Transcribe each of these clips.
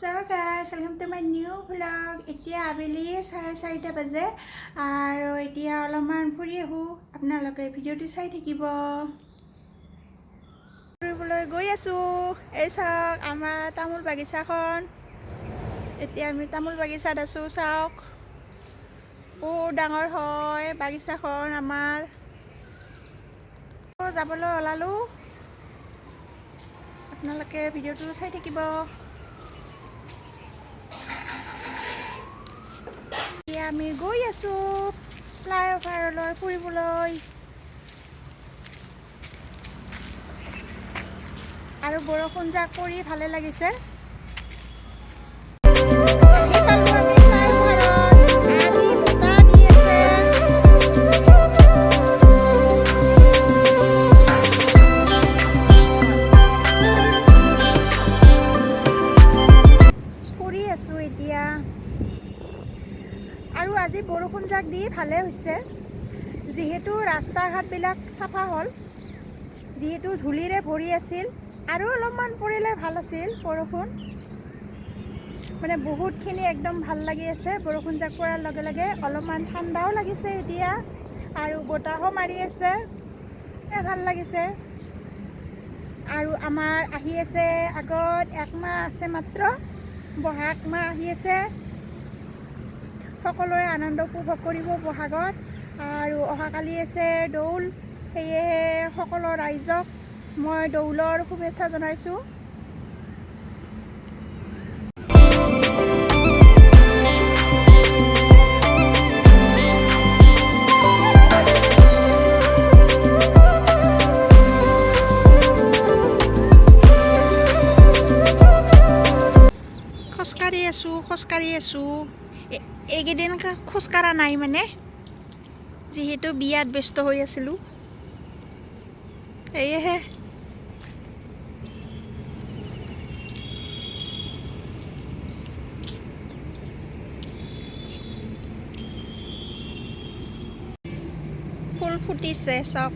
So guys, welcome to my new vlog. এতিয়া আবেলি 4:30 বাজে আৰু এতিয়া অলপমান ফুৰি আহো। আপোনালোকে ভিডিওটো চাই থাকিব। ফুৰিবলৈ গৈ আছো। এই চাওক আমাৰ তামোল বাগিচাখন। এতিয়া আমি তামোল বাগিচাত আছো চাওক। বহুত ডাঙৰ হয় বাগিচাখন আমাৰ। যাবলৈ ওলালো। আপোনালোকে ভিডিওটো চাই থাকিব। আমি গৈ আছো ফ্লাইঅভাৰলৈ ফুৰিবলৈ আৰু বৰষুণ জাক পৰি ভালে লাগিছে। ফুৰি আছো এতিয়া আৰু আজি বৰষুণ জাক দি ভালে হৈছে যিহেতু ৰাস্তা ঘাটবিলাক চাফা হ'ল যিহেতু ধূলিৰে ভৰি আছিল আৰু অলপমান পৰিলে ভাল আছিল বৰষুণ মানে বহুতখিনি একদম ভাল লাগি আছে বৰষুণ জাক পৰাৰ লগে লগে অলপমান ঠাণ্ডাও লাগিছে এতিয়া আৰু বতাহো মাৰি আছে ভাল লাগিছে আৰু আমাৰ আহি আছে আগত একমাহ আছে মাত্ৰ বহাগ মাহ আহি আছে সকলোৱে আনন্দ উপভোগ কৰিব বহাগত আৰু অহাকালি আছে দৌল সেয়েহে সকলো ৰাইজক মই দৌলৰ শুভেচ্ছা জনাইছোঁ। খোজকাঢ়ি আছোঁ এইকেইদিন খোজকাঢ়া নাই মানে যিহেতু বিয়াত ব্যস্ত হৈ আছিলোঁ সেয়েহে ফুল ফুটিছে চাওক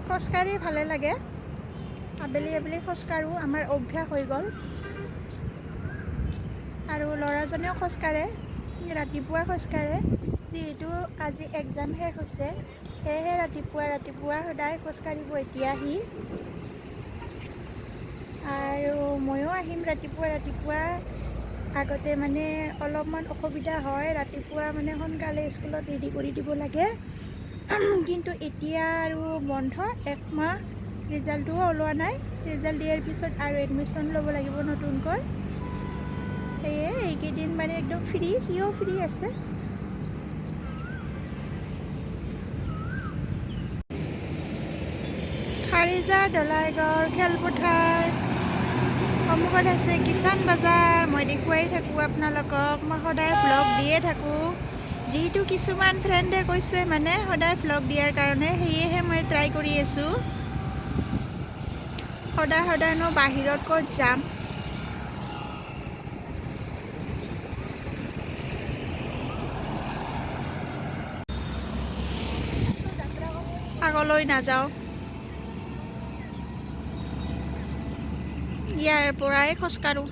খোজকাঢ়ি ভালে লাগে আবেলি আবেলি খোজকাঢ়ো আমাৰ অভ্যাস হৈ গ'ল আৰু ল'ৰাজনেও খোজকাঢ়ে ৰাতিপুৱা খোজকাঢ়ে যিহেতু আজি এক্সাম শেষ হৈছে সেয়েহে ৰাতিপুৱা সদায় খোজকাঢ়িব এতিয়া আহি আৰু ময়ো আহিম ৰাতিপুৱা আগতে মানে অলপমান অসুবিধা হয় ৰাতিপুৱা মানে সোনকালে স্কুলত ৰেডি কৰি দিব লাগে কিন্তু এতিয়া আৰু বন্ধ একমাহ ৰিজাল্টটোও ওলোৱা নাই ৰিজাল্ট দিয়াৰ পিছত আৰু এডমিশ্যন ল'ব লাগিব নতুনকৈ সেয়ে এইকেইদিন মানে একদম ফ্ৰী সিও ফ্ৰী আছে খাৰিজা dolaigaon খেলপথাৰ সন্মুখত আছে কিষাণ বজাৰ মই দেখুৱাই থাকোঁ আপোনালোকক মই সদায় ব্লগ দিয়ে থাকোঁ যিহেতু কিছুমান ফ্ৰেণ্ডে কৈছে মানে সদায় ভ্লগ দিয়াৰ কাৰণে সেয়েহে মই ট্ৰাই কৰি আছোঁ সদায়নো বাহিৰত ক'ত যাম আগলৈ নাযাওঁ ইয়াৰ পৰাই খোজকাঢ়োঁ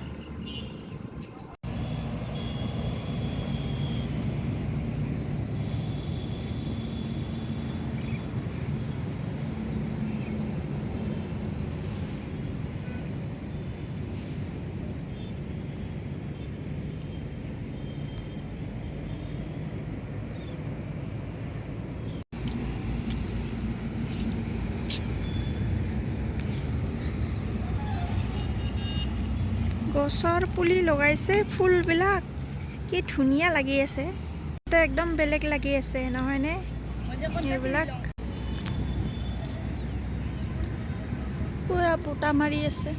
গছৰ পুলি লগাইছে ফুলবিলাক কি ধুনীয়া লাগি আছে এটা একদম বেলেগ লাগি আছে নহয়নে এইবিলাক পুৰা পোটা মাৰি আছে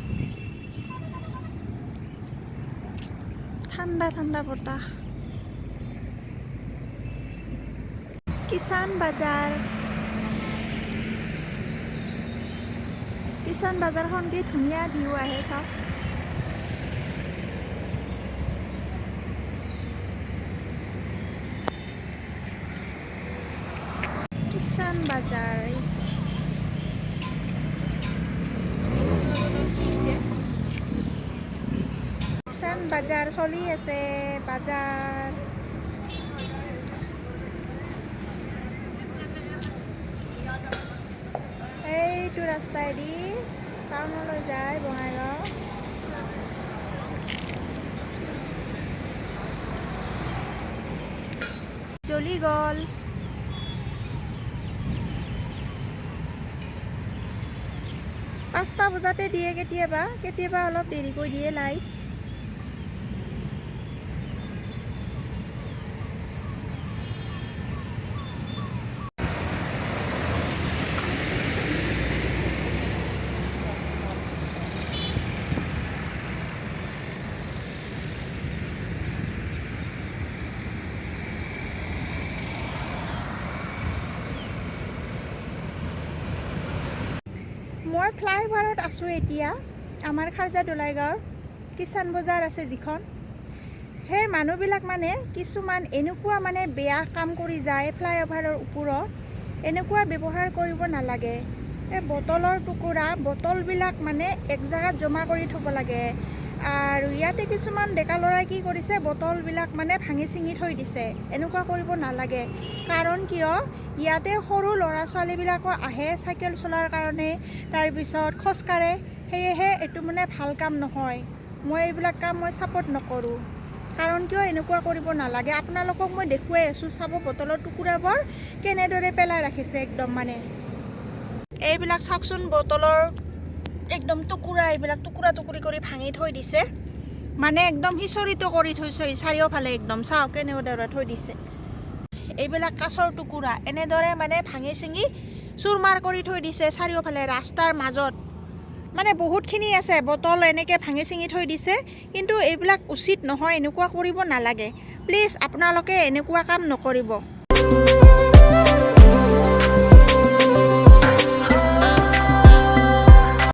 ঠাণ্ডা ঠাণ্ডা বতাহ কিষাণ বাজাৰখন কি ধুনীয়া ভিউ আহে চাওক কিষাণ বাজাৰ কিষাণ বাজাৰ চলি আছে বাজাৰ এইটো ৰাস্তাইদি টাউনলৈ যায় বঙাইগাঁও জ্বলি গ'ল 5টা বজাতে দিয়ে কেতিয়াবা অলপ দেৰিকৈ দিয়ে লাইট মই ফ্লাইঅভাৰত আছোঁ এতিয়া আমাৰ খাৰজা dolaigaon কিষাণ বজাৰ আছে যিখন সেই মানুহবিলাক মানে কিছুমান এনেকুৱা মানে বেয়া কাম কৰি যায় ফ্লাইঅভাৰৰ ওপৰত এনেকুৱা ব্যৱহাৰ কৰিব নালাগে এই বটলৰ টুকুৰা বটলবিলাক মানে এক জাগাত জমা কৰি থ'ব লাগে আৰু ইয়াতে কিছুমান ডেকা ল'ৰাই কি কৰিছে বটলবিলাক মানে ভাঙি চিঙি থৈ দিছে এনেকুৱা কৰিব নালাগে কাৰণ কিয় ইয়াতে সৰু ল'ৰা ছোৱালীবিলাকো আহে চাইকেল চলাৰ কাৰণে তাৰপিছত খোজকাঢ়ে সেয়েহে এইটো মানে ভাল কাম নহয় মই এইবিলাক কাম মই ছাপোৰ্ট নকৰোঁ কাৰণ কিয় এনেকুৱা কৰিব নালাগে আপোনালোকক মই দেখুৱাই আছোঁ চাব বটলৰ টুকুৰাবোৰ কেনেদৰে পেলাই ৰাখিছে একদম মানে এইবিলাক চাওকচোন বটলৰ একদম টুকুৰা এইবিলাক টুকুৰা টুকুৰি কৰি ভাঙি থৈ দিছে মানে একদম হিচৰিত কৰি থৈছে চাৰিওফালে একদম চাওক কেনেদৰে থৈ দিছে এইবিলাক কাঁচৰ টুকুৰা এনেদৰে মানে ভাঙি চিঙি চুৰমাৰ কৰি থৈ দিছে চাৰিওফালে ৰাস্তাৰ মাজত মানে বহুতখিনি আছে বটল এনেকৈ ভাঙি চিঙি থৈ দিছে কিন্তু এইবিলাক উচিত নহয় এনেকুৱা কৰিব নালাগে প্লিজ আপোনালোকে এনেকুৱা কাম নকৰিব